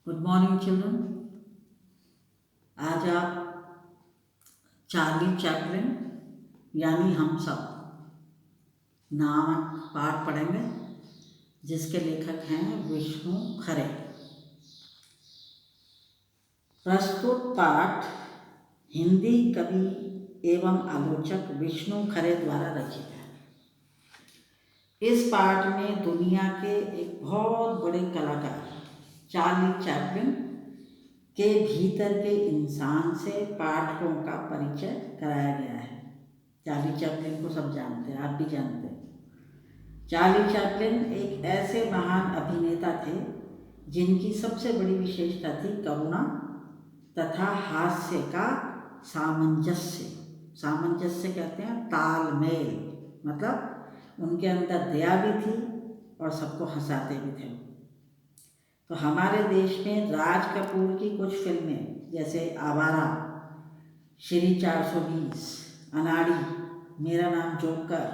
Good morning children. आज आप Charlie Chaplin यानी हम सब नामक पाठ पढ़ेंगे जिसके लेखक हैं विष्णु खरे। प्रस्तुत पाठ हिंदी कवि एवं आलोचक विष्णु खरे द्वारा रचित है। इस पाठ में दुनिया के एक बहुत बड़े कलाकार चार्ली चैपलिन के भीतर के इंसान से पाठकों का परिचय कराया गया है। चार्ली चैपलिन को सब जानते हैं, आप भी जानते हैं। चार्ली चैपलिन एक ऐसे महान अभिनेता थे जिनकी सबसे बड़ी विशेषता थी करुणा तथा हास्य का सामंजस्य। सामंजस्य कहते हैं तालमेल, मतलब उनके अंदर दया भी थी और सबको हंसाते भी थे। तो हमारे देश में राज कपूर की कुछ फिल्में जैसे आवारा, श्री 420, अनाड़ी, मेरा नाम जोकर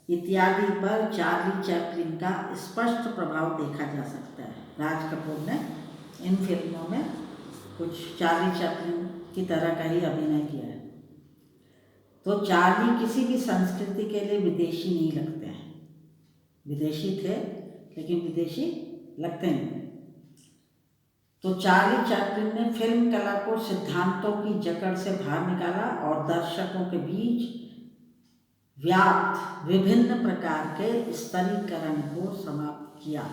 इत्यादि पर चार्ली चैपलिन का स्पष्ट प्रभाव देखा जा सकता है। राज कपूर ने इन फिल्मों में कुछ चार्ली चैपलिन की तरह का ही अभिनय किया है। तो चार्ली किसी भी संस्कृति के लिए विदेशी नहीं लगते हैं। विदेशी थे लेकिन विदेशी लगते नहीं। तो चार्ली चैपलिन ने फिल्म कला को सिद्धांतों की जकड़ से बाहर निकाला और दर्शकों के बीच व्याप्त विभिन्न प्रकार के स्तरीकरण को समाप्त किया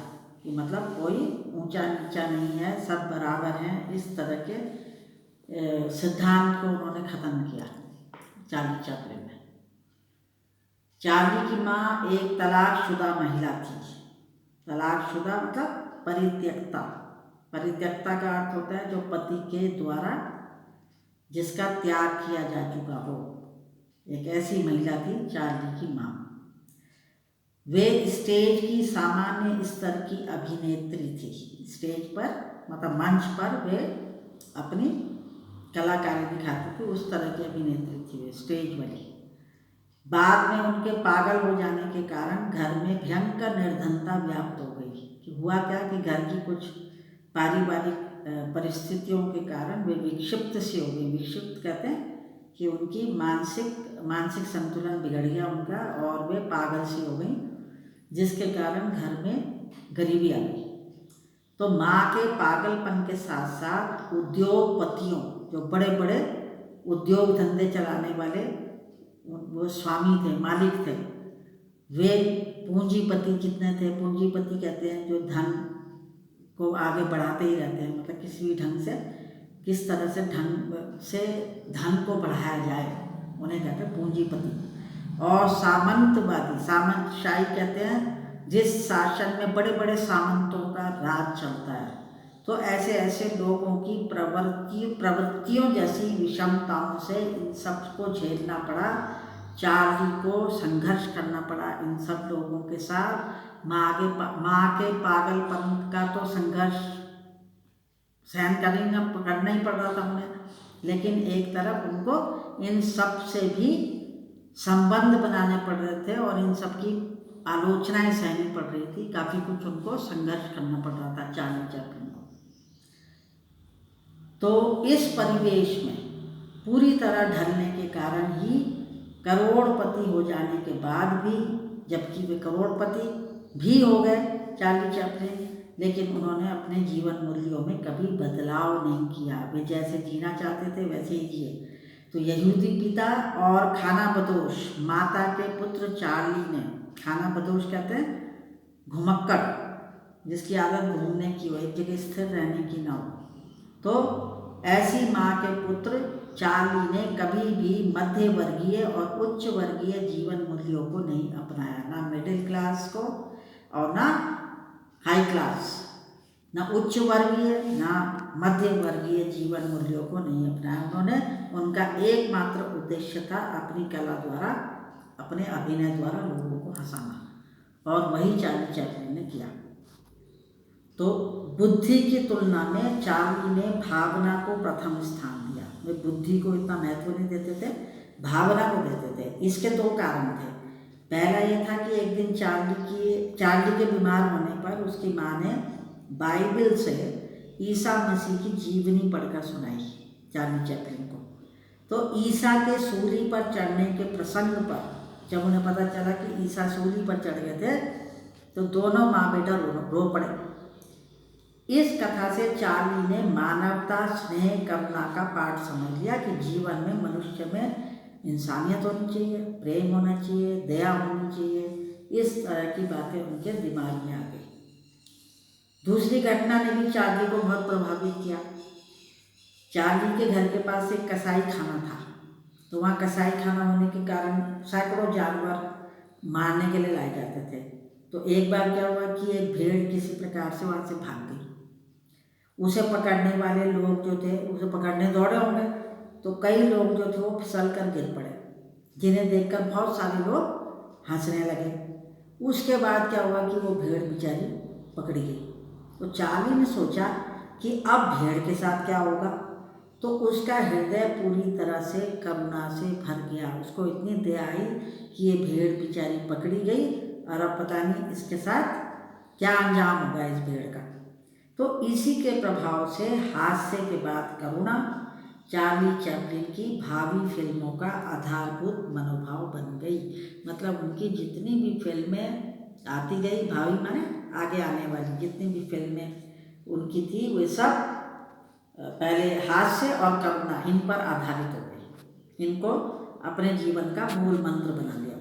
कि मतलब कोई ऊंचा नीचा नहीं है, सब बराबर हैं, इस तरह के सिद्धांत को उन्होंने खत्म किया चार्ली चैपलिन ने। चार्ली की माँ एक तलाकशुदा महिला थी। तलाकशुदा मतलब परित्यक्ता। परित्यक्ता का अर्थ होता है जो पति के द्वारा जिसका त्याग किया जा चुका हो। एक ऐसी महिला थी चार्ली की माँ। वे स्टेज की सामान्य स्तर की अभिनेत्री थी। स्टेज पर मतलब मंच पर वे अपनी कलाकारी दिखाती थी, उस तरह की अभिनेत्री थी वे, स्टेज वाली। बाद में उनके पागल हो जाने के कारण घर में भयंकर निर्धनता व्याप्त हो गई। कि हुआ क्या कि घर की कुछ पारिवारिक परिस्थितियों के कारण वे विक्षिप्त सी हो गई। विक्षिप्त कहते हैं कि उनकी मानसिक संतुलन बिगड़ गया उनका और वे पागल सी हो गई, जिसके कारण घर में गरीबी आ गई। तो माँ के पागलपन के साथ साथ उद्योगपतियों, जो बड़े बड़े उद्योग धंधे चलाने वाले वो स्वामी थे, मालिक थे, वे पूंजीपति जितने थे, पूंजीपति कहते हैं जो धन को आगे बढ़ाते ही रहते हैं, मतलब किसी भी ढंग से किस तरह से ढंग से धन को बढ़ाया जाए, उन्हें कहते हैं पूंजीपति। और सामंतवादी, सामंतशाही कहते हैं जिस शासन में बड़े बड़े सामंतों का राज चलता है। तो ऐसे ऐसे लोगों की प्रवृत्तियों जैसी विषमताओं से इन सबको झेलना पड़ा। चार्ली को संघर्ष करना पड़ा इन सब लोगों के साथ। माँ के पागलपन का तो संघर्ष सहन करना ही पड़ रहा था उन्हें, लेकिन एक तरफ उनको इन सब से भी संबंध बनाने पड़ रहे थे और इन सब की आलोचनाएं सहनी पड़ रही थी। काफ़ी कुछ उनको संघर्ष करना पड़ रहा था चार्ली चैपलिन को। तो इस परिवेश में पूरी तरह ढलने के कारण ही करोड़पति हो जाने के बाद भी, जबकि वे करोड़पति भी हो गए चार्ली चैपलिन, लेकिन उन्होंने अपने जीवन मूल्यों में कभी बदलाव नहीं किया। वे जैसे जीना चाहते थे वैसे ही जिए। तो यहूदी पिता और खानाबदोश माता के पुत्र चार्ली ने, खानाबदोश कहते हैं घुमक्कड़, जिसकी आदत घूमने की हो, एक जगह स्थिर रहने की ना हो, तो ऐसी माँ के पुत्र चार्ली ने कभी भी मध्य वर्गीय और उच्च वर्गीय जीवन मूल्यों को नहीं अपनाया। ना मिडिल क्लास को और ना हाई क्लास, ना उच्च वर्गीय ना मध्य वर्गीय जीवन मूल्यों को नहीं अपनाया उन्होंने। उनका एकमात्र उद्देश्य था अपनी कला द्वारा, अपने अभिनय द्वारा लोगों को हंसाना, और वही चार्ली चैपलिन ने किया। तो बुद्धि की तुलना में चार्ली ने भावना को प्रथम स्थान दिया। वे बुद्धि को इतना महत्व नहीं देते थे, भावना को देते थे। इसके दो कारण थे। पहला ये था कि एक दिन चार्ली के बीमार होने पर उसकी माँ ने बाइबल से ईसा मसीह की जीवनी पढ़कर सुनाई चार्ली चैपलिन को। तो ईसा के सूली पर चढ़ने के प्रसंग पर जब उन्हें पता चला कि ईसा सूली पर चढ़ गए थे तो दोनों माँ बेटा रो पड़े। इस कथा से चार्ली ने मानवता, स्नेह, करुणा का पाठ समझ लिया कि जीवन में मनुष्य में इंसानियत होनी चाहिए, प्रेम होना चाहिए, दया होनी चाहिए। इस तरह की बातें उनके दिमाग में आ गई। दूसरी घटना ने भी चार्ली को बहुत प्रभावित किया। चार्ली के घर के पास एक कसाई खाना था, तो वहाँ कसाई खाना होने के कारण सैकड़ों जानवर मारने के लिए लाए जाते थे। तो एक बार क्या हुआ कि एक भेड़ किसी प्रकार से वहाँ से भाग गई। उसे पकड़ने वाले लोग जो थे उसे पकड़ने दौड़े होंगे, तो कई लोग जो थे वो फिसल कर गिर पड़े, जिन्हें देखकर बहुत सारे लोग हंसने लगे। उसके बाद क्या हुआ कि वो भेड़ बेचारी पकड़ी गई। तो चार्ली ने सोचा कि अब भेड़ के साथ क्या होगा। तो उसका हृदय पूरी तरह से करुणा से भर गया। उसको इतनी दया आई कि ये भेड़ बेचारी पकड़ी गई और अब पता नहीं इसके साथ क्या अंजाम होगा इस भेड़ का। तो इसी के प्रभाव से हास्य के बाद करुणा चार्ली चैपलिन की भावी फिल्मों का आधारभूत मनोभाव बन गई। मतलब उनकी जितनी भी फिल्में आती गई, भावी माने आगे आने वाली जितनी भी फिल्में उनकी थी वे सब पहले हास्य और करुणा इन पर आधारित हो गई। इनको अपने जीवन का मूल मंत्र बना लिया।